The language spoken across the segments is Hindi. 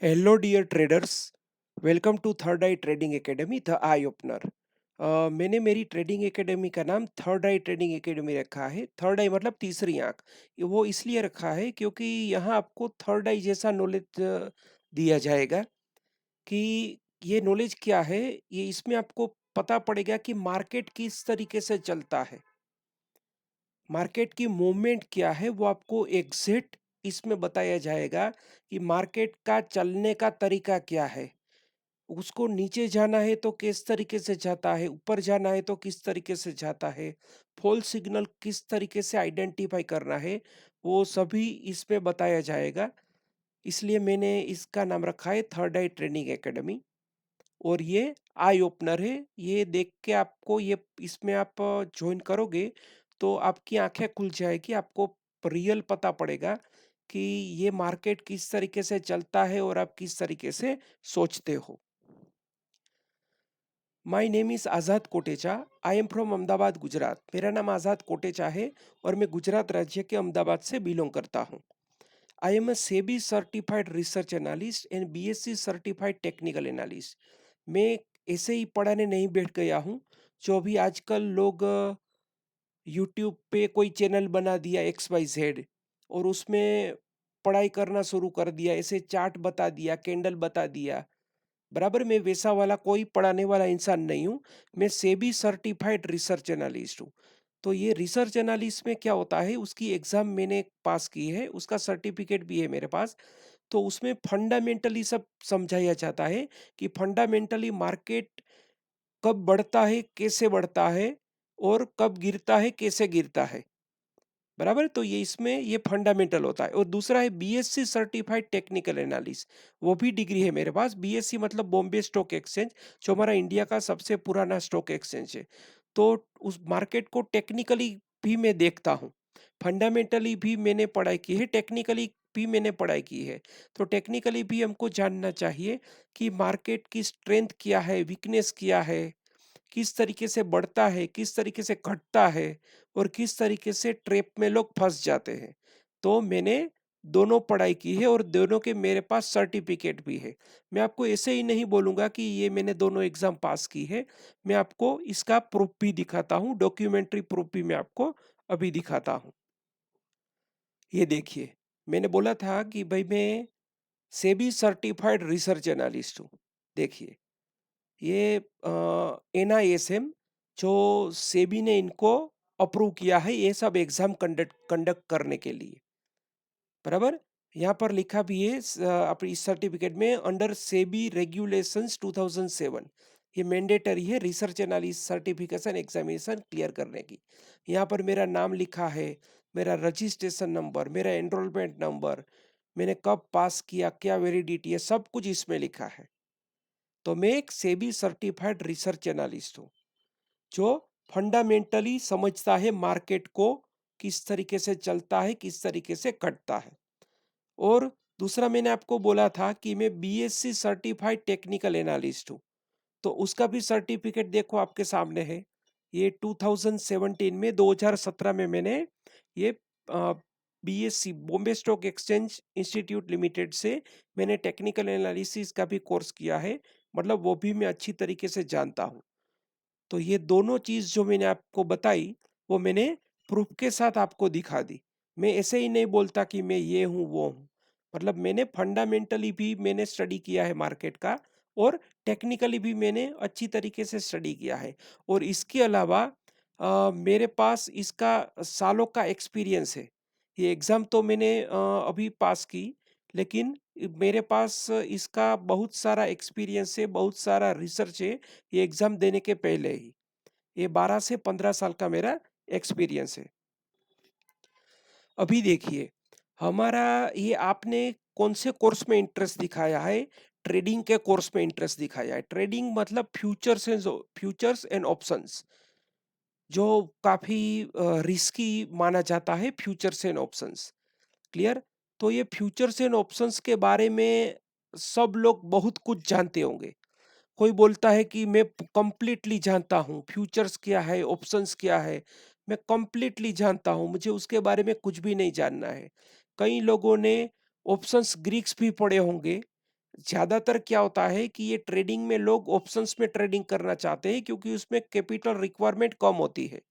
Hello, dear traders. Welcome to third I trading academy the eye opener. मैंने मेरी ट्रेडिंग एकेडमी का नाम थर्ड आई ट्रेडिंग एकेडमी रखा है। थर्ड आई मतलब तीसरी आंख। वो इसलिए रखा है क्योंकि यहाँ आपको थर्ड आई जैसा नॉलेज दिया जाएगा कि ये नॉलेज क्या है। ये इसमें आपको पता पड़ेगा कि मार्केट किस तरीके से चलता है, मार्केट की मूवमेंट क्या है, वो आपको एग्जैक्ट इसमें बताया जाएगा कि मार्केट का चलने का तरीका क्या है। उसको नीचे जाना है तो किस तरीके से जाता है, ऊपर जाना है तो किस तरीके से जाता है, फॉल सिग्नल किस तरीके से आइडेंटिफाई करना है, वो सभी इसमें बताया जाएगा। इसलिए मैंने इसका नाम रखा है थर्ड आई ट्रेनिंग एकेडमी। और ये आई ओपनर है। ये देख के आपको ये इसमें आप ज्वाइन करोगे तो आपकी आंखें खुल जाएगी, आपको रियल पता पड़ेगा कि ये मार्केट किस तरीके से चलता है और आप किस तरीके से सोचते हो। My name is Azad Kotecha. I am from Ahmedabad Gujarat. मेरा नाम आज़ाद कोटेचा है और मैं गुजरात राज्य के अहमदाबाद से बिलोंग करता हूँ। I am a SEBI certified research analyst and BSc certified technical analyst. मैं ऐसे ही पढ़ाने नहीं बैठ गया हूँ। जो अभी आजकल लोग यूट्यूब पे कोई चैनल बना दिया एक्स वाई जेड और उसमें पढ़ाई करना शुरू कर दिया, ऐसे चार्ट बता दिया, कैंडल बता दिया। बराबर मैं वैसा वाला कोई पढ़ाने वाला इंसान नहीं हूँ। मैं सेबी सर्टिफाइड रिसर्च एनालिस्ट हूँ। तो ये रिसर्च एनालिस्ट में क्या होता है, उसकी एग्जाम मैंने पास की है, उसका सर्टिफिकेट भी है मेरे पास। तो उसमें फंडामेंटली सब समझाया जाता है कि फंडामेंटली मार्केट कब बढ़ता है, कैसे बढ़ता है, और कब गिरता है, कैसे गिरता है। बराबर, तो ये इसमें ये फंडामेंटल होता है। और दूसरा है बीएससी सर्टिफाइड टेक्निकल एनालिस्ट। वो भी डिग्री है मेरे पास। बीएससी मतलब बॉम्बे स्टॉक एक्सचेंज, जो हमारा इंडिया का सबसे पुराना स्टॉक एक्सचेंज है। तो उस मार्केट को टेक्निकली भी मैं देखता हूँ, फंडामेंटली भी मैंने पढ़ाई की है, टेक्निकली भी मैंने पढ़ाई की है। तो टेक्निकली भी हमको जानना चाहिए कि मार्केट की स्ट्रेंथ क्या है, वीकनेस क्या है, किस तरीके से बढ़ता है, किस तरीके से घटता है, और किस तरीके से ट्रैप में लोग फंस जाते हैं। तो मैंने दोनों पढ़ाई की है और दोनों के मेरे पास सर्टिफिकेट भी है। मैं आपको ऐसे ही नहीं बोलूँगा कि ये मैंने दोनों एग्ज़ाम पास की है। मैं आपको इसका प्रूफ भी दिखाता हूँ, डॉक्यूमेंट्री प्रूफ भी मैं आपको अभी दिखाता हूँ। ये देखिए, मैंने बोला था कि भाई मैं सेबी सर्टिफाइड रिसर्च एनालिस्ट हूँ। देखिए, ये एनआईएसएम, जो सेबी ने इनको अप्रूव किया है ये सब एग्जाम कंडक्ट कंडक्ट करने के लिए। बराबर, यहाँ पर लिखा भी है अपने इस सर्टिफिकेट में, अंडर सेबी रेगुलेशंस 2007 ये मैंडेटरी है research analyst certification examination clear करने की। यहाँ पर मेरा नाम लिखा है, मेरा रजिस्ट्रेशन नंबर, मेरा एनरोलमेंट नंबर, मैंने कब पास किया, क्या वैलिडिटी है, सब कुछ इसमें लिखा है। तो मैं एक सेबी सर्टिफाइड रिसर्च एनालिस्ट हूँ जो फंडामेंटली समझता है मार्केट को किस तरीके से चलता है, किस तरीके से कटता है। और दूसरा मैंने आपको बोला था कि मैं बीएससी सर्टिफाइड टेक्निकल एनालिस्ट हूँ। तो उसका भी सर्टिफिकेट देखो आपके सामने है। ये 2017 में 2017 में मैंने ये BSc Bombay stock exchange institute limited से मैंने टेक्निकल एनालिसिस का भी कोर्स किया है। मतलब वो भी मैं अच्छी तरीके से जानता हूँ। तो ये दोनों चीज़ जो मैंने आपको बताई वो मैंने प्रूफ के साथ आपको दिखा दी। मैं ऐसे ही नहीं बोलता कि मैं ये हूँ वो हूँ। मतलब मैंने फंडामेंटली भी मैंने स्टडी किया है मार्केट का, और टेक्निकली भी मैंने अच्छी तरीके से स्टडी किया है। और इसके अलावा मेरे पास इसका सालों का एक्सपीरियंस है। ये एग्ज़ाम तो मैंने अभी पास की, लेकिन मेरे पास इसका बहुत सारा एक्सपीरियंस है, बहुत सारा रिसर्च है ये एग्ज़ाम देने के पहले ही। ये 12 से 15 साल का मेरा एक्सपीरियंस है। अभी देखिए, हमारा ये आपने कौन से कोर्स में इंटरेस्ट दिखाया है? ट्रेडिंग के कोर्स में इंटरेस्ट दिखाया है। ट्रेडिंग मतलब फ्यूचर्स एंड ऑप्शंस, जो काफ़ी रिस्की माना जाता है, फ्यूचर्स एंड ऑप्शंस। क्लियर? तो ये फ्यूचर्स एंड ऑप्शंस के बारे में सब लोग बहुत कुछ जानते होंगे। कोई बोलता है कि मैं कंप्लीटली जानता हूँ, फ्यूचर्स क्या है, ऑप्शंस क्या है, मैं कंप्लीटली जानता हूँ, मुझे उसके बारे में कुछ भी नहीं जानना है। कई लोगों ने ऑप्शंस ग्रीक्स भी पढ़े होंगे, ज़्यादातर क्या होता है कि ये ट्रेडिंग में लोग ऑप्शंस में ट्रेडिंग करना चाहते हैं क्योंकि उसमें कैपिटल रिक्वायरमेंट कम होती है।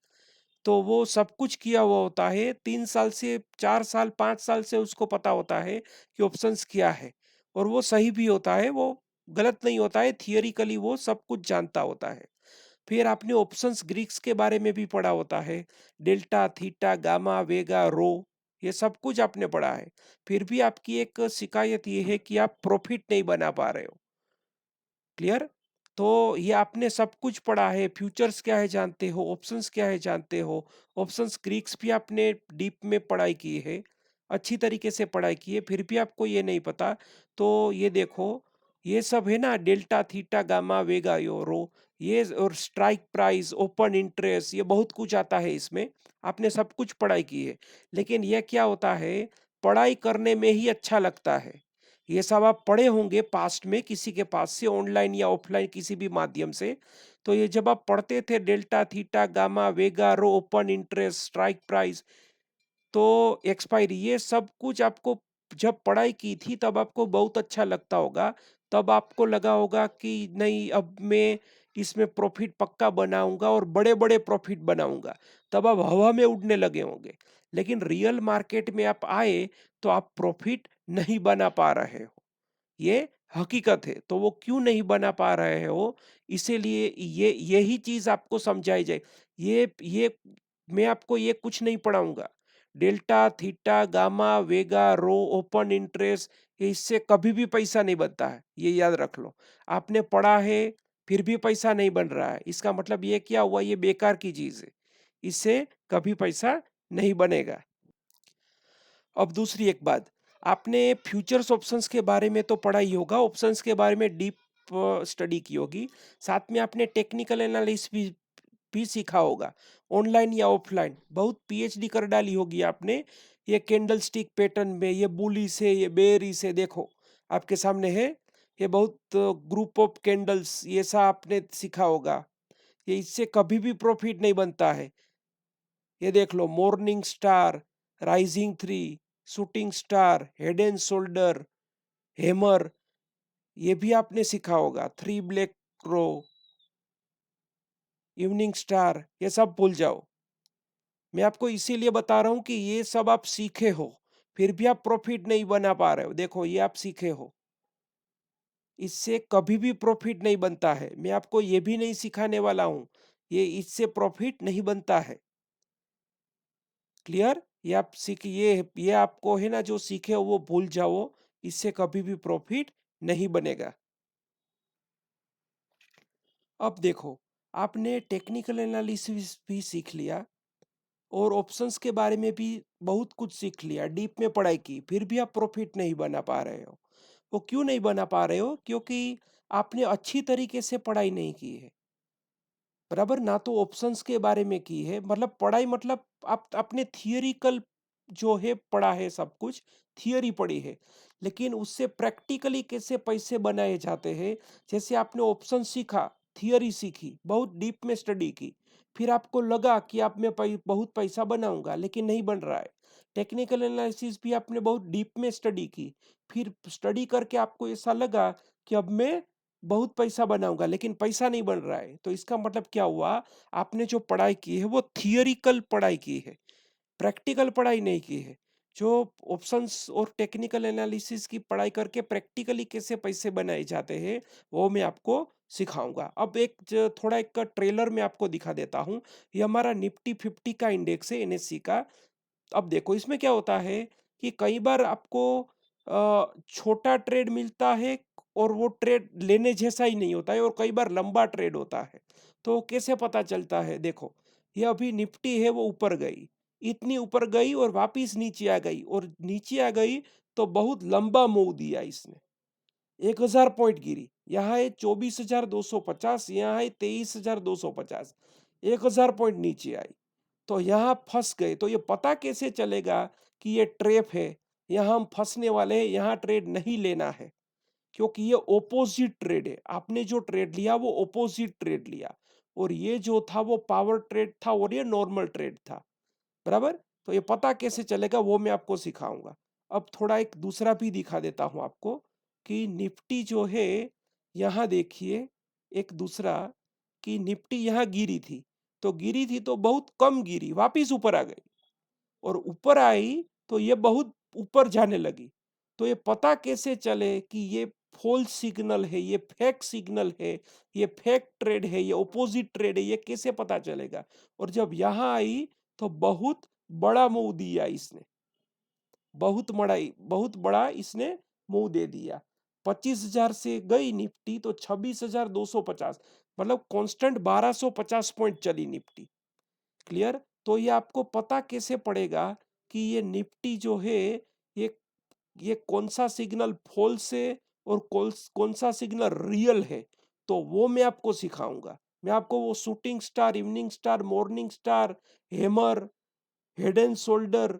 तो वो सब कुछ किया हुआ होता है, 3 साल से 4 साल 5 साल से उसको पता होता है कि ऑप्शंस क्या है, और वो सही भी होता है, वो गलत नहीं होता है, थियोरिकली वो सब कुछ जानता होता है। फिर आपने ऑप्शंस ग्रीक्स के बारे में भी पढ़ा होता है, डेल्टा थीटा गामा वेगा रो, ये सब कुछ आपने पढ़ा है। फिर भी आपकी एक शिकायत ये है कि आप प्रॉफिट नहीं बना पा रहे हो। क्लियर? तो ये आपने सब कुछ पढ़ा है, फ्यूचर्स क्या है जानते हो, ऑप्शंस क्या है जानते हो, ऑप्शंस ग्रीक्स भी आपने डीप में पढ़ाई की है, अच्छी तरीके से पढ़ाई की है, फिर भी आपको ये नहीं पता। तो ये देखो, ये सब है ना, डेल्टा थीटा गामा वेगा रो, ये और स्ट्राइक प्राइस ओपन इंटरेस्ट, ये बहुत कुछ आता है इसमें, आपने सब कुछ पढ़ाई की है। लेकिन ये क्या होता है, पढ़ाई करने में ही अच्छा लगता है। ये सब आप पढ़े होंगे पास्ट में किसी के पास से, ऑनलाइन या ऑफलाइन किसी भी माध्यम से। तो ये जब आप पढ़ते थे डेल्टा थीटा गामा वेगा रो ओपन इंटरेस्ट स्ट्राइक प्राइस, तो एक्सपायरी, ये सब कुछ आपको जब पढ़ाई की थी तब आपको बहुत अच्छा लगता होगा। तब आपको लगा होगा कि नहीं, अब मैं इसमें प्रॉफिट पक्का बनाऊंगा और बड़े बड़े प्रॉफिट बनाऊंगा। तब आप हवा में उड़ने लगे होंगे। लेकिन रियल मार्केट में आप आए तो आप प्रॉफिट नहीं बना पा रहे हो, ये हकीकत है। तो वो क्यों नहीं बना पा रहे हो, इसीलिए ये यही चीज आपको समझाई जाए। ये मैं आपको ये कुछ नहीं पढ़ाऊंगा। डेल्टा थीटा गामा वेगा रो ओपन इंटरेस्ट, इससे कभी भी पैसा नहीं बनता है, ये याद रख लो। आपने पढ़ा है फिर भी पैसा नहीं बन रहा है, इसका मतलब ये क्या हुआ, ये बेकार की चीज है, इससे कभी पैसा नहीं बनेगा। अब दूसरी एक बात, आपने फ्यूचर्स ऑप्शंस के बारे में तो पढ़ा ही होगा, ऑप्शंस के बारे में डीप स्टडी की होगी। साथ में आपने टेक्निकल एनालिसिस भी सीखा होगा, ऑनलाइन या ऑफलाइन, बहुत पीएचडी कर डाली होगी आपने। ये कैंडल स्टिक पैटर्न में, ये बुली से, ये बेरी से, देखो आपके सामने है, ये बहुत ग्रुप ऑफ कैंडल्स, ये सब आपने सीखा होगा। ये इससे कभी भी प्रॉफिट नहीं बनता है। ये देख लो, morning star, rising three, shooting star, head and shoulder, hammer, ये भी आपने सीखा होगा, थ्री ब्लैक रो, इवनिंग स्टार, ये सब भूल जाओ। मैं आपको इसीलिए बता रहा हूं कि ये सब आप सीखे हो, फिर भी आप प्रॉफिट नहीं बना पा रहे हो। देखो ये आप सीखे हो, इससे कभी भी प्रॉफिट नहीं बनता है। मैं आपको ये भी नहीं सिखाने वाला हूं, ये इससे प्रॉफिट नहीं बनता है। क्लियर? ये आप सीख, ये आपको है ना, जो सीखे हो वो भूल जाओ, इससे कभी भी प्रॉफिट नहीं बनेगा। अब देखो, आपने टेक्निकल एनालिसिस भी सीख लिया और ऑप्शंस के बारे में भी बहुत कुछ सीख लिया, डीप में पढ़ाई की, फिर भी आप प्रॉफिट नहीं बना पा रहे हो। वो क्यों नहीं बना पा रहे हो? क्योंकि आपने अच्छी तरीके से पढ़ाई नहीं की है। बराबर ना, तो ऑप्शंस के बारे में की है, मतलब पढ़ाई, मतलब आप अपने थियोरिकल जो है पढ़ा है, सब कुछ थियोरी पढ़ी है, लेकिन उससे प्रैक्टिकली कैसे पैसे बनाए जाते हैं, जैसे आपने ऑप्शन सीखा, थियोरी सीखी, बहुत डीप में स्टडी की, फिर आपको लगा कि आप मैं बहुत पैसा बनाऊंगा, लेकिन नहीं बन रहा है। टेक्निकल एनालिसिस भी आपने बहुत डीप में स्टडी की, फिर स्टडी करके आपको ऐसा लगा कि अब मैं बहुत पैसा बनाऊंगा, लेकिन पैसा नहीं बन रहा है। तो इसका मतलब क्या हुआ, आपने जो पढ़ाई की है वो थियोरिकल पढ़ाई की है, प्रैक्टिकल पढ़ाई नहीं की है। जो ऑप्शंस और टेक्निकल एनालिसिस की पढ़ाई करके प्रैक्टिकली कैसे पैसे बनाए जाते हैं, वो मैं आपको सिखाऊंगा। अब एक थोड़ा एक ट्रेलर में आपको दिखा देता हूँ। ये हमारा निफ्टी 50 का इंडेक्स है, एनएससी का। अब देखो इसमें क्या होता है कि कई बार आपको छोटा ट्रेड मिलता है और वो ट्रेड लेने जैसा ही नहीं होता है, और कई बार लंबा ट्रेड होता है। तो कैसे पता चलता है? देखो, ये अभी निफ्टी है वो ऊपर गई, इतनी ऊपर गई और वापिस नीचे आ गई, और नीचे आ गई तो बहुत लंबा मूव दिया इसने, 1000 पॉइंट गिरी। यहाँ है 24,250, यहाँ है 23,250, 1000 पॉइंट नीचे आई, तो यहाँ फंस गए। तो ये पता कैसे चलेगा कि ये ट्रैप है, यहाँ हम फंसने वाले हैं, यहाँ ट्रेड नहीं लेना है, क्योंकि ये ओपोजिट ट्रेड है। आपने जो ट्रेड लिया वो ओपोजिट ट्रेड लिया, और ये जो था वो पावर ट्रेड था और ये नॉर्मल ट्रेड था। बराबर? तो ये पता कैसे चलेगा वो मैं आपको सिखाऊंगा। अब थोड़ा एक दूसरा भी दिखा देता हूं आपको। कि निफ्टी जो है, यहाँ देखिए एक दूसरा, कि निफ्टी यहाँ गिरी थी, तो गिरी थी तो बहुत कम गिरी, वापिस ऊपर आ गई, और ऊपर आई तो ये बहुत ऊपर जाने लगी। तो ये पता कैसे चले कि ये फॉल्स सिग्नल है, ये फेक सिग्नल है, ये फेक ट्रेड है, ये ओपोजिट ट्रेड है, ये कैसे पता चलेगा? और जब यहाँ आई तो बहुत बड़ा मूव दिया इसने, बहुत बड़ा इसने मुंह दे दिया। 25,000 से गई निफ्टी तो 26,250, मतलब कांस्टेंट 1250 पॉइंट चली निफ्टी। क्लियर? तो ये आपको पता कैसे पड़ेगा कि ये निफ्टी जो है, ये ये कौन सा सिग्नल फॉल्स है और कौन सा सिग्नल रियल है? तो वो मैं आपको सिखाऊंगा। मैं आपको वो shooting star, evening star, morning star, hammer, head and shoulder,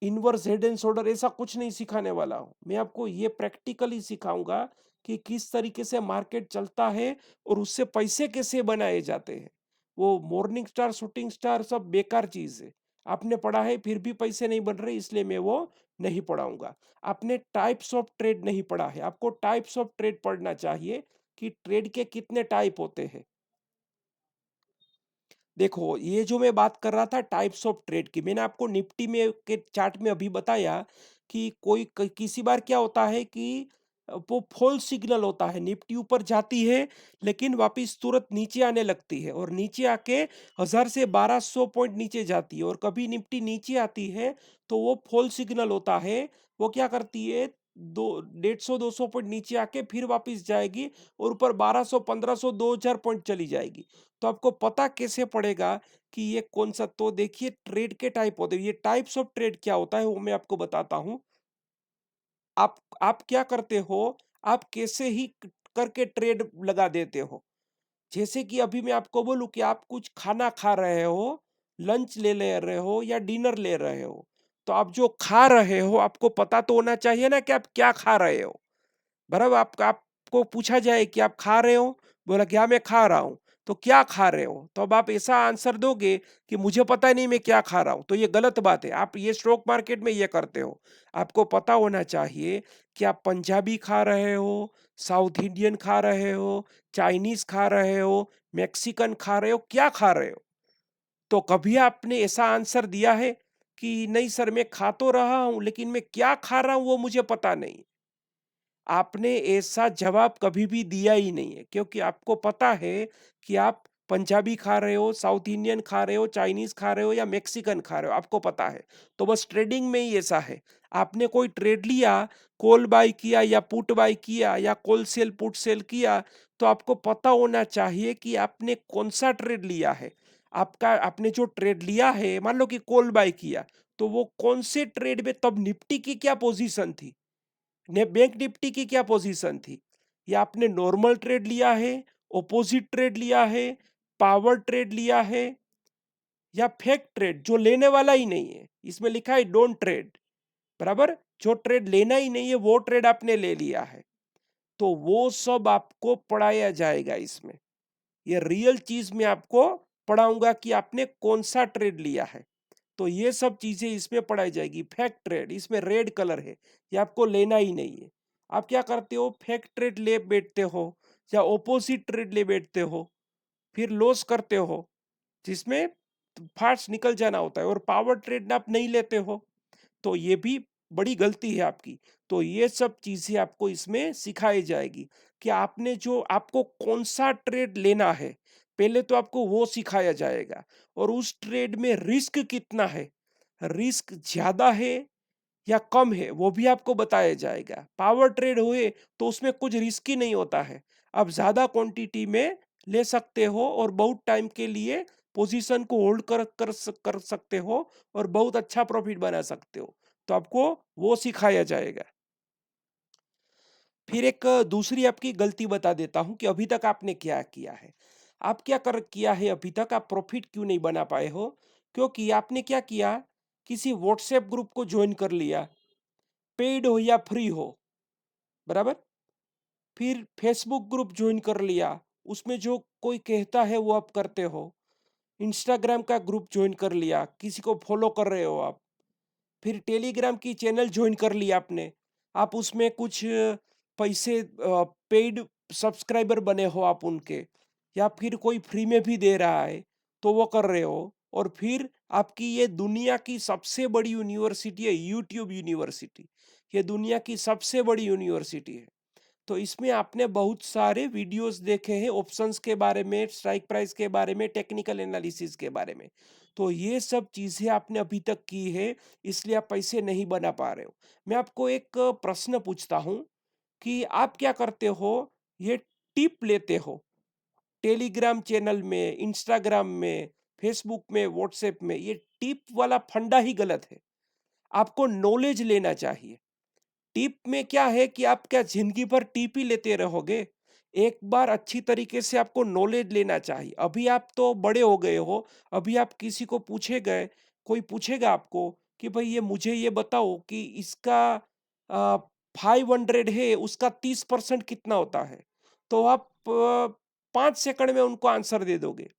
inverse head and shoulder, ऐसा कुछ नहीं सिखाने वाला हूँ। मैं आपको ये प्रैक्टिकली सिखाऊंगा कि किस तरीके से मार्केट चलता है और उससे पैसे कैसे बनाए जाते हैं। वो मॉर्निंग स्टार, शूटिंग स्टार सब बेकार चीज है, आपने पढ़ा है फिर भी पैसे नहीं बन रहे, इसलिए मैं वो नहीं पढ़ाऊंगा। आपने टाइप्स ऑफ ट्रेड नहीं पढ़ा है, आपको टाइप्स ऑफ ट्रेड पढ़ना चाहिए कि ट्रेड के कितने टाइप होते हैं। देखो, ये जो मैं बात कर रहा था टाइप्स ऑफ ट्रेड की, मैंने आपको निफ्टी में के चार्ट में अभी बताया कि किसी बार क्या होता है कि वो फॉल्स सिग्नल होता है, निफ्टी ऊपर जाती है लेकिन वापस तुरंत नीचे आने लगती है, और नीचे आके 1000 से 1200 पॉइंट नीचे जाती है, और कभी निफ्टी नीचे आती है तो वो फॉल्स सिग्नल होता है। वो क्या करती है, दो 150-200 पॉइंट नीचे आके फिर वापस जाएगी और ऊपर 1200, 1500, 2000 पॉइंट चली जाएगी। तो आपको पता कैसे पड़ेगा कि ये कौन सा? तो देखिए ट्रेड के टाइप होते हैं, ये टाइप्स ऑफ ट्रेड क्या होता है वो मैं आपको बताता हूँ। आप क्या करते हो, आप कैसे ही करके ट्रेड लगा देते हो। जैसे कि अभी मैं आपको बोलूं कि आप कुछ खाना खा रहे हो, लंच ले रहे हो या डिनर ले रहे हो, तो आप जो खा रहे हो आपको पता तो होना चाहिए ना कि आप क्या खा रहे हो। बराबर, आपको पूछा जाए कि आप खा रहे हो, बोला कि हाँ मैं खा रहा हूँ, तो क्या खा रहे हो? तो अब आप ऐसा आंसर दोगे कि मुझे पता नहीं मैं क्या खा रहा हूँ, तो ये गलत बात है। आप ये स्टॉक मार्केट में ये करते हो। आपको पता होना चाहिए कि आप पंजाबी खा रहे हो, साउथ इंडियन खा रहे हो, चाइनीज खा रहे हो, मैक्सिकन खा रहे हो, क्या खा रहे हो? तो कभी आपने ऐसा आंसर दिया है कि नहीं सर मैं खा तो रहा हूं लेकिन मैं क्या खा रहा हूं वो मुझे पता नहीं? आपने ऐसा जवाब कभी भी दिया ही नहीं है, क्योंकि आपको पता है कि आप पंजाबी खा रहे हो, साउथ इंडियन खा रहे हो, चाइनीज खा रहे हो या मैक्सिकन खा रहे हो, आपको पता है। तो बस ट्रेडिंग में ही ऐसा है, आपने कोई ट्रेड लिया, कॉल बाय किया या पुट बाय किया या कॉल सेल पुट सेल किया, तो आपको पता होना चाहिए कि आपने कौन सा ट्रेड लिया है। आपने जो ट्रेड लिया है, मान लो कि कॉल बाय किया, तो वो कौन से ट्रेड में, तब निफ्टी की क्या पोजीशन थी, ने बैंक निफ्टी की क्या पोजीशन थी, या आपने नॉर्मल ट्रेड लिया है, ओपोजिट ट्रेड लिया है, पावर ट्रेड लिया है, या फेक ट्रेड जो लेने वाला ही नहीं है, इसमें लिखा है डोंट ट्रेड। बराबर, जो ट्रेड लेना ही नहीं है वो ट्रेड आपने ले लिया है, तो वो सब आपको पढ़ाया जाएगा इसमें। ये रियल चीज में आपको पढ़ाऊंगा कि आपने कौन सा ट्रेड लिया है। तो ये सब चीजें इसमें पढ़ाई जाएगी। फेक ट्रेड, इसमें रेड कलर है, ये आपको लेना ही नहीं है। आप क्या करते हो, फेक ट्रेड ले बैठते हो या ओपोजिट ट्रेड ले बैठते हो, फिर लॉस करते हो, जिसमें फास्ट निकल जाना होता है, और पावर ट्रेड आप नहीं लेते हो, तो ये भी बड़ी गलती है आपकी। तो ये सब चीजें आपको इसमें सिखाई जाएगी कि आपने जो, आपको कौन सा ट्रेड लेना है, पहले तो आपको वो सिखाया जाएगा, और उस ट्रेड में रिस्क कितना है, रिस्क ज्यादा है या कम है वो भी आपको बताया जाएगा। पावर ट्रेड हुए तो उसमें कुछ रिस्क ही नहीं होता है, आप ज्यादा क्वांटिटी में ले सकते हो और बहुत टाइम के लिए पोजीशन को होल्ड कर सकते हो और बहुत अच्छा प्रॉफिट बना सकते हो। तो आपको वो सिखाया जाएगा। फिर एक दूसरी आपकी गलती बता देता हूं कि अभी तक आपने क्या किया है। आप क्या कर किया है अभी तक, आप प्रॉफिट क्यों नहीं बना पाए हो? क्योंकि आपने क्या किया, किसी व्हाट्सएप ग्रुप को ज्वाइन कर लिया, पेड हो या फ्री हो। बराबर, फिर फेसबुक ग्रुप ज्वाइन कर लिया, उसमें जो कोई कहता है वो आप करते हो। इंस्टाग्राम का ग्रुप ज्वाइन कर लिया, किसी को फॉलो कर रहे हो आप। फिर टेलीग्राम की चैनल ज्वाइन कर लिया आपने, आप उसमें कुछ पैसे पेड सब्सक्राइबर बने हो आप उनके, या फिर कोई फ्री में भी दे रहा है तो वो कर रहे हो, और फिर आपकी ये दुनिया की सबसे बड़ी यूनिवर्सिटी है यूट्यूब यूनिवर्सिटी। ये दुनिया की सबसे बड़ी यूनिवर्सिटी है। तो इसमें आपने बहुत सारे वीडियोस देखे हैं ऑप्शंस के बारे में, स्ट्राइक प्राइस के बारे में, टेक्निकल एनालिसिस के बारे में। तो ये सब चीज़ें आपने अभी तक की है, इसलिए आप पैसे नहीं बना पा रहे हो। मैं आपको एक प्रश्न पूछता हूँ कि आप क्या करते हो? ये टिप लेते हो टेलीग्राम चैनल में, इंस्टाग्राम में, फेसबुक में, व्हाट्सएप में। ये टिप वाला फंडा ही गलत है। आपको नॉलेज लेना चाहिए। टिप में क्या है कि आप क्या जिंदगी भर टिप ही लेते रहोगे? एक बार अच्छी तरीके से आपको नॉलेज लेना चाहिए। अभी आप तो बड़े हो गए हो, अभी आप किसी को पूछे गए, कोई पूछेगा आपको कि भाई ये मुझे ये बताओ कि इसका 500 है, उसका 30% कितना होता है? तो आप 5 सेकंड में उनको आंसर दे दोगे।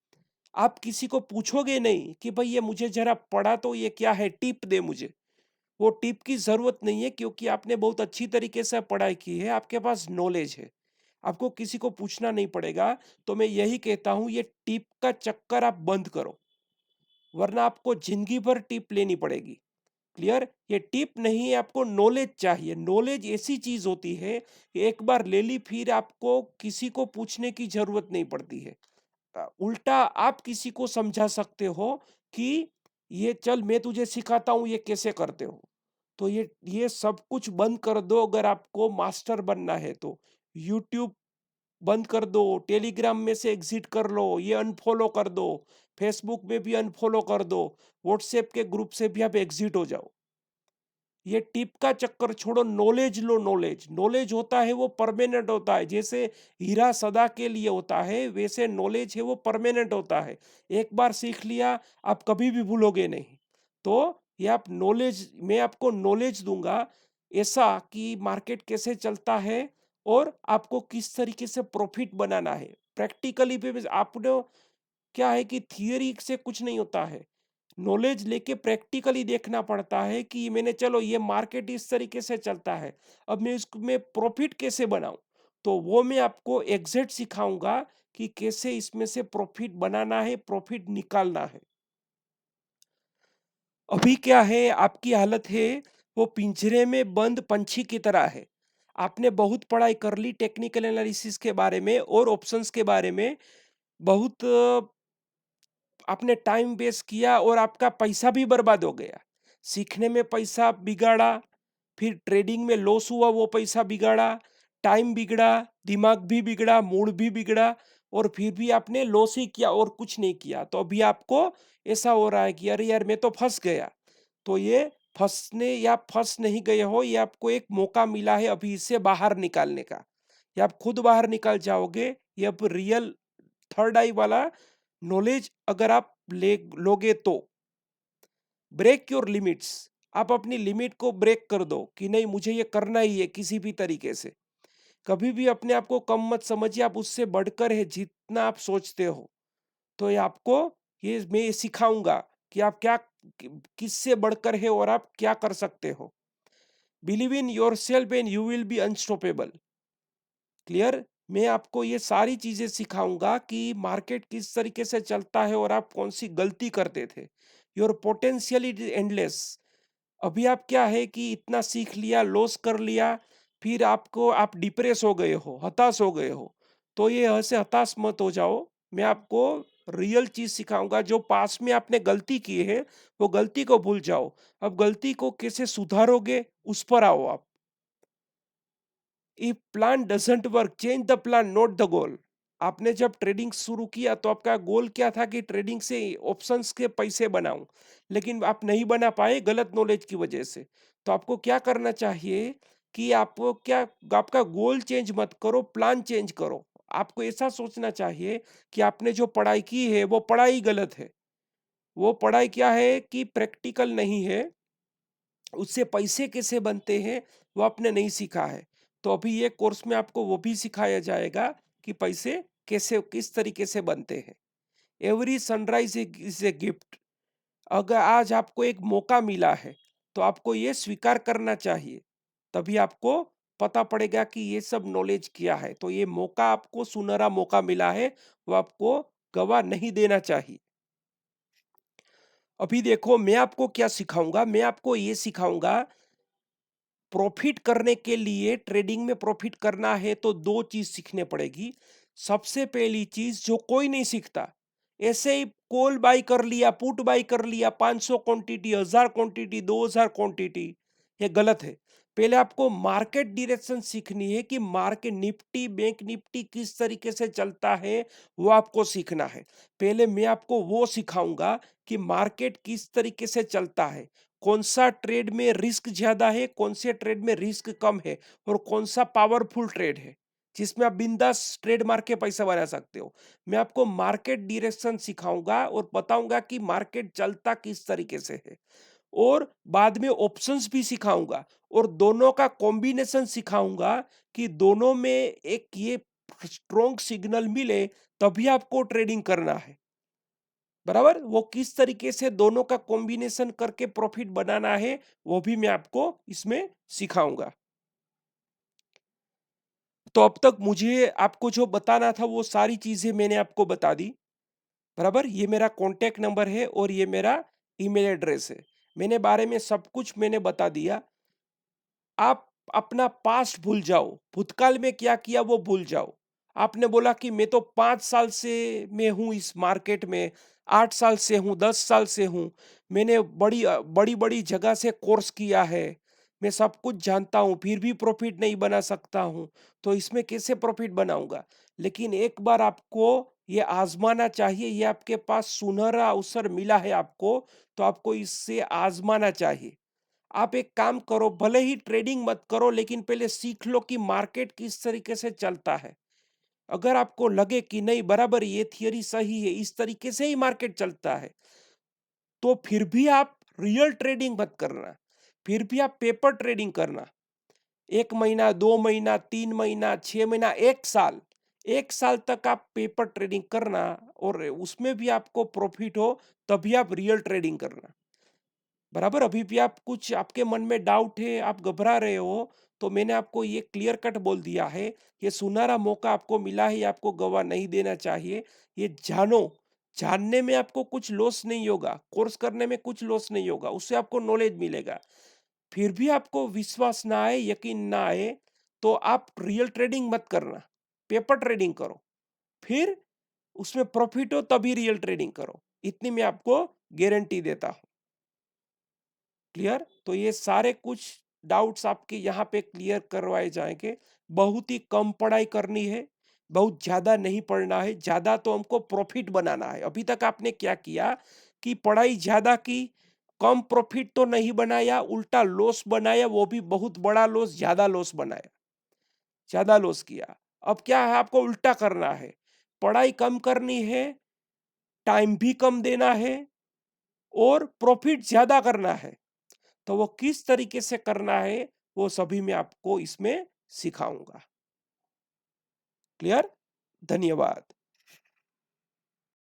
आप किसी को पूछोगे नहीं कि भाई ये मुझे जरा पढ़ा तो ये क्या है, टिप दे मुझे। वो टिप की ज़रूरत नहीं है, क्योंकि आपने बहुत अच्छी तरीके से पढ़ाई की है, आपके पास नॉलेज है। आपको किसी को पूछना नहीं पड़ेगा। तो मैं यही कहता हूँ, ये टिप का चक्कर आप बंद करो, वरना आपको ज़िंदगी भर टिप लेनी पड़ेगी। क्लियर? ये टिप नहीं है, आपको नॉलेज चाहिए। नॉलेज ऐसी चीज़ होती है कि एक बार ले ली फिर आपको किसी को पूछने की ज़रूरत नहीं पड़ती है। उल्टा आप किसी को समझा सकते हो कि ये चल मैं तुझे सिखाता हूँ ये कैसे करते हो। तो ये सब कुछ बंद कर दो अगर आपको मास्टर बनना है तो। यूट्यूब बंद कर दो, टेलीग्राम में से एग्जिट कर लो, ये अनफॉलो कर दो, फेसबुक में भी अनफॉलो कर दो, व्हाट्सएप के ग्रुप से भी आप एग्जिट हो जाओ। ये टिप का चक्कर छोड़ो, नॉलेज लो। नॉलेज नॉलेज होता है वो परमानेंट होता है। जैसे हीरा सदा के लिए होता है, वैसे नॉलेज है वो परमानेंट होता है। एक बार सीख लिया आप कभी भी भूलोगे नहीं। तो ये आप नॉलेज, मैं आपको नॉलेज दूंगा ऐसा कि मार्केट कैसे चलता है और आपको किस तरीके से प्रॉफिट बनाना है प्रैक्टिकली पे। आपने क्या है कि थियरी से कुछ नहीं होता है, नॉलेज लेके प्रैक्टिकली देखना पड़ता है कि मैंने, चलो ये मार्केट इस तरीके से चलता है, अब मैं इसमें प्रॉफिट कैसे बनाऊं। तो वो मैं आपको एग्जैक्ट सिखाऊंगा कि कैसे इसमें से प्रॉफिट बनाना है, प्रॉफिट निकालना है। अभी क्या है, आपकी हालत है वो पिंजरे में बंद पंछी की तरह है। आपने बहुत पढ़ाई कर ली टेक्निकल एनालिसिस के बारे में और ऑप्शंस के बारे में, बहुत आपने टाइम वेस्ट किया और आपका पैसा भी बर्बाद हो गया। सीखने में पैसा बिगाड़ा, फिर ट्रेडिंग में लॉस हुआ, वो पैसा बिगाड़ा, टाइम बिगड़ा, दिमाग भी बिगड़ा, मूड भी बिगड़ा, और फिर भी आपने लॉस ही किया और कुछ नहीं किया। तो अभी आपको ऐसा हो रहा है कि अरे यार मैं तो फंस गया। तो ये फंसने या फंस नहीं गए हो, ये आपको एक मौका मिला है अभी इससे बाहर निकालने का। ये आप खुद बाहर निकल जाओगे। ये अब रियल थर्ड आई वाला नॉलेज अगर आप ले लोगे तो ब्रेक योर लिमिट्स। आप अपनी लिमिट को ब्रेक कर दो कि नहीं मुझे ये करना ही है किसी भी तरीके से। कभी भी अपने आप को कम मत समझिए, आप उससे बढ़कर है जितना आप सोचते हो। तो ये आपको, ये मैं ये सिखाऊंगा कि आप क्या, किससे बढ़कर है और आप क्या कर सकते हो। Believe in your self and you will be unstoppable. Clear? मैं आपको ये सारी चीजें सिखाऊंगा कि मार्केट किस तरीके से चलता है और आप कौन सी गलती करते थे। Your potential is endless. अभी आप क्या है कि इतना सीख लिया, लॉस कर लिया, फिर आपको, आप डिप्रेस हो गए हो, हताश हो गए हो। तो ये ऐसे हताश मत हो जाओ। मैं आपको रियल चीज सिखाऊंगा। जो पास में आपने गलती की है वो गलती को भूल जाओ। अब गलती को कैसे सुधारोगे उस पर आओ आप। If plan doesn't work change the plan not the goal. आपने जब ट्रेडिंग शुरू किया तो आपका गोल क्या था कि ट्रेडिंग से ऑप्शंस के पैसे बनाऊं, लेकिन आप नहीं बना पाए गलत नॉलेज की वजह से। तो आपको क्या करना चाहिए कि आपको क्या, आपका गोल चेंज मत करो, प्लान चेंज करो। आपको ऐसा सोचना चाहिए कि आपने जो पढ़ाई की है वो पढ़ाई गलत है। वो पढ़ाई क्या है कि प्रैक्टिकल नहीं है, उससे पैसे कैसे बनते हैं वो आपने नहीं सीखा है। तो अभी ये कोर्स में आपको वो भी सिखाया जाएगा कि पैसे कैसे, किस तरीके से बनते हैं। Every sunrise is a gift. अगर आज आपको एक मौका मिला है तो आपको ये स्वीकार करना चाहिए तभी आपको पता पड़ेगा कि ये सब नॉलेज क्या है। तो ये मौका आपको सुनहरा मौका मिला है, वो आपको गवा नहीं देना चाहिए। अभी देखो मैं आपको क्या सिखाऊंगा, मैं आपको ये सिखाऊंगा प्रॉफिट करने के लिए। ट्रेडिंग में प्रॉफिट करना है तो दो चीज सीखने पड़ेगी। सबसे पहली चीज जो कोई नहीं सीखता, ऐसे ही कॉल बाई कर लिया, पुट बाई कर लिया, 500 क्वांटिटी, 1000 क्वांटिटी, 2000 क्वांटिटी, ये गलत है। पहले आपको मार्केट डायरेक्शन सीखनी है कि मार्केट निफ्टी, बैंक निफ्टी किस तरीके से चलता है, वो आपको सीखना है। पहले मैं आपको वो सिखाऊंगा कि मार्केट किस तरीके से चलता है, कौन सा ट्रेड में रिस्क ज्यादा है, कौन से ट्रेड में रिस्क कम है, और कौन सा पावरफुल ट्रेड है जिसमें आप बिंदास ट्रेड मार के पैसा बना सकते हो। मैं आपको मार्केट डायरेक्शन सिखाऊंगा और बताऊंगा कि मार्केट चलता किस तरीके से है, और बाद में ऑप्शंस भी सिखाऊंगा और दोनों का कॉम्बिनेशन सिखाऊंगा कि दोनों में एक ये स्ट्रॉन्ग सिग्नल मिले तभी आपको ट्रेडिंग करना है। बराबर, वो किस तरीके से दोनों का कॉम्बिनेशन करके प्रॉफिट बनाना है वो भी मैं आपको इसमें सिखाऊंगा। तो अब तक मुझे आपको जो बताना था वो सारी चीजें मैंने आपको बता दी। बराबर, ये मेरा कॉन्टैक्ट नंबर है और ये मेरा ईमेल एड्रेस है। मैंने बारे में सब कुछ मैंने बता दिया। आप अपना पास्ट भूल जाओ, भूतकाल में क्या किया वो भूल जाओ। आपने बोला कि मैं तो 5 साल से मैं हूं इस मार्केट में, 8 साल से हूं, 10 साल से हूं, मैंने बड़ी बड़ी बड़ी जगह से कोर्स किया है, मैं सब कुछ जानता हूं, फिर भी प्रॉफिट नहीं बना सकता हूं, तो इसमें कैसे प्रॉफिट बनाऊंगा। लेकिन एक बार आपको ये आजमाना चाहिए, ये आपके पास सुनहरा अवसर मिला है आपको, तो आपको इससे आजमाना चाहिए। आप एक काम करो, भले ही ट्रेडिंग मत करो लेकिन पहले सीख लो कि मार्केट किस तरीके से चलता है। अगर आपको लगे कि नहीं बराबर ये थियरी सही है, इस तरीके से ही मार्केट चलता है, तो फिर भी आप रियल ट्रेडिंग मत करना, फिर भी आप पेपर ट्रेडिंग करना। 1 महीना, 2 महीना, 3 महीना, 6 महीना, 1 साल, 1 साल तक आप पेपर ट्रेडिंग करना, और उसमें भी आपको प्रॉफिट हो तभी आप रियल ट्रेडिंग करना। बराबर, अभी भी आप कुछ आपके मन में डाउट है, आप घबरा रहे हो, तो मैंने आपको ये क्लियर कट बोल दिया है। ये सुनहरा मौका आपको मिला है, ये आपको गवा नहीं देना चाहिए। ये जानो, जानने में आपको कुछ लॉस नहीं होगा, कोर्स करने में कुछ लॉस नहीं होगा, उससे आपको नॉलेज मिलेगा। फिर भी आपको विश्वास ना आए, यकीन ना आए, तो आप रियल ट्रेडिंग मत करना, पेपर ट्रेडिंग करो। फिर उसमें प्रॉफिट हो तभी रियल ट्रेडिंग करो, इतनी मैं आपको गारंटी देता हूं। क्लियर? तो ये सारे कुछ डाउट्स आपके यहाँ पे क्लियर करवाए जाएंगे। बहुत ही कम पढ़ाई करनी है, बहुत ज्यादा नहीं पढ़ना है। ज्यादा तो हमको प्रॉफिट बनाना है। अभी तक आपने क्या किया कि पढ़ाई ज्यादा की, कम प्रॉफिट तो नहीं बनाया, उल्टा लॉस बनाया, वो भी बहुत बड़ा लॉस, ज्यादा लॉस बनाया, ज्यादा लॉस किया। अब क्या है, आपको उल्टा करना है, पढ़ाई कम करनी है, टाइम भी कम देना है, और प्रॉफिट ज्यादा करना है। तो वो किस तरीके से करना है वो सभी मैं आपको इसमें सिखाऊंगा। क्लियर? धन्यवाद।